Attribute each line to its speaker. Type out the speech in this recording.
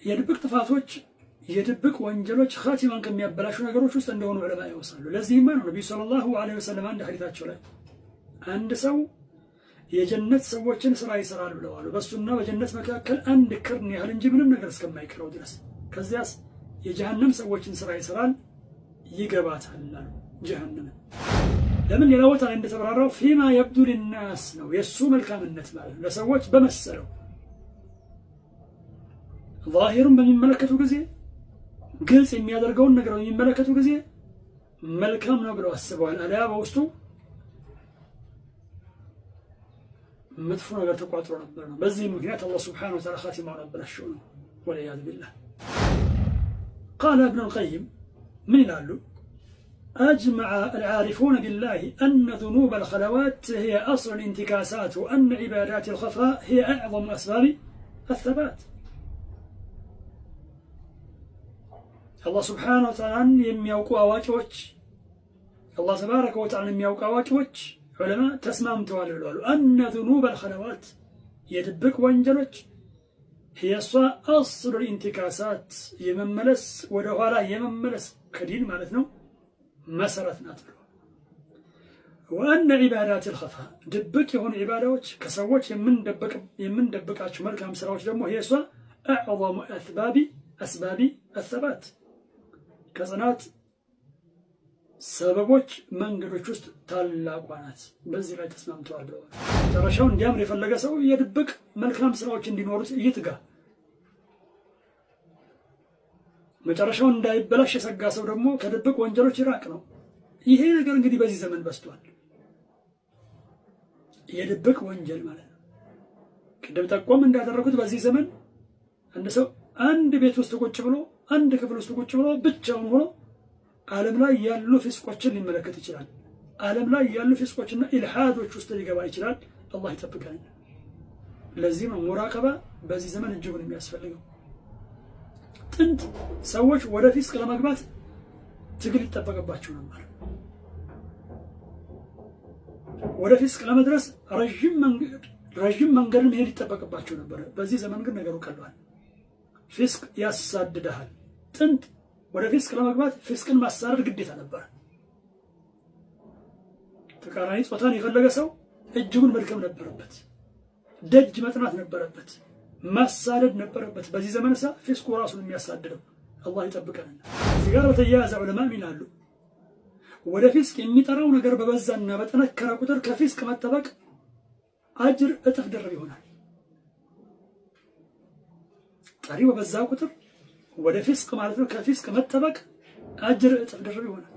Speaker 1: የድብቅ ጥፋቶች የድብቅ ወንጀሎች ኻቲማን ከሚያበላሹ ነገሮች ውስጥ እንደሆኑ ዑለማ ይወስዳሉ። ለዚህማ ነው ነብዩ ሰለላሁ ዐለይሂ ወሰለም አንድ ሐዲታቸው ላይ አንድ ሰው የጀነት ሰዎችን ስራ ይሰራል ብለዋል። በሱና በጀነት መካከል አንድ ክርን ያህል እንጂ ምንም ነገር እስከማይቀረው ድረስ ከዚያስ የጀሃነም ሰዎችን ስራ ይሰራል ይገባታል አሉ ጀሃነም። ለምን ሌላ ቦታ ላይ እንደተበራራው ፊማ የብዱ ሊናስ ነው የሱ መልካምነት ማለት ለሰዎች በመሰለው ዛሂሩን በሚመለከቱ ጊዜ ግልጽ የሚያደርገውን ነገር በሚመለከቱ ጊዜ መልካም ነው ብለው አስበዋል። አለያ በውስጡ መጥፎ ነገር ተቋጥሮ ነበር ነው። በዚህ ምክንያት አላህ ሱብሓነሁ ወተዓላ ኻቲማውን አበላሸው ነው። ወልዒያዙ ቢላህ። ቃለ ኢብኑ አልቀይም ምን ይላሉ? أجمع العارفون بالله أن ذنوب الخلوات هي أصل الانتكاسات وأن عبادات الخفاء هي أعظم أسباب الثبات. الله سبحانه وتعالى يميوكو أواكوش الله تبارك وتعالى يميوكو أواكوش علماء تسمام توالي الولو أن ذنوب الخلوات يدبك وانجلوش هي أصل الانتكاسات يمملس ودهوالا يمملس كدين مالتنا መሰረት ናት ብሎ ወአነ ዒባዳት الخفاء ድብቅ የሆኑ ዒባዳዎች ከሰዎች የምንደብቃቸው መልካም ስራዎች ደግሞ ይሄ أعظم أسباب الثبات ከጽናት ሰበቦች መንገዶች ውስጥ ታላቋ ናት። በዚህ ላይ ተስማምተዋል ብለዋል። መጨረሻው እንዲያምር የፈለገ ሰው የድብቅ መልካም ስራዎች እንዲኖሩት ይትጋ። መጨረሻው እንዳይበላሽ የሰጋ ሰው ደግሞ ከድብቅ ወንጀሎች ይራቅ ነው። ይሄ ነገር እንግዲህ በዚህ ዘመን በስቷል። የድብቅ ወንጀል ማለት ነው። ቅድም ጠቆም እንዳደረጉት በዚህ ዘመን አንድ ሰው አንድ ቤት ውስጥ ቁጭ ብሎ አንድ ክፍል ውስጥ ቁጭ ብሎ ብቻውን ሆኖ ዓለም ላይ ያሉ ፍስቆችን ሊመለከት ይችላል። ዓለም ላይ ያሉ ፍስቆችና ኢልሃዶች ውስጥ ሊገባ ይችላል። አላህ ይጠብቀን። ለዚህ ነው ሙራቀባ በዚህ ዘመን እጅጉን የሚያስፈልገው። ጥንት ሰዎች ወደ ፊስቅ ለመግባት ትግል ይጠበቅባቸው ነበር። ወደ ፊስቅ ለመድረስ ረጅም መንገድ መሄድ ይጠበቅባቸው ነበር። በዚህ ዘመን ግን ነገሩ ቀሏል። ፊስቅ ያሳድዳል። ጥንት ወደ ፊስቅ ለመግባት ፊስቅን ማሳደድ ግዴታ ነበር። ተቃራኒ ጾታን የፈለገ ሰው እጅጉን መድከም ነበረበት፣ ደጅ መጥናት ነበረበት፣ ማሳደድ ነበረበት። በዚህ ዘመን ፊስቁ ራሱን የሚያሳድደው አላህ ይጠብቀን። እዚህ ጋር በተያያዘ ዑለማ ይላሉ ወደ ፊስቅ የሚጠራው ነገር በበዛና በጠነከረ ቁጥር ከፊስቅ መጠበቅ አጅር እጥፍ ድርብ ይሆናል። ጠሪው በበዛ ቁጥር ወደ ፊስቅ ማለት ነው ከፊስቅ መጠበቅ አጅር እጥፍ ድርብ ይሆናል።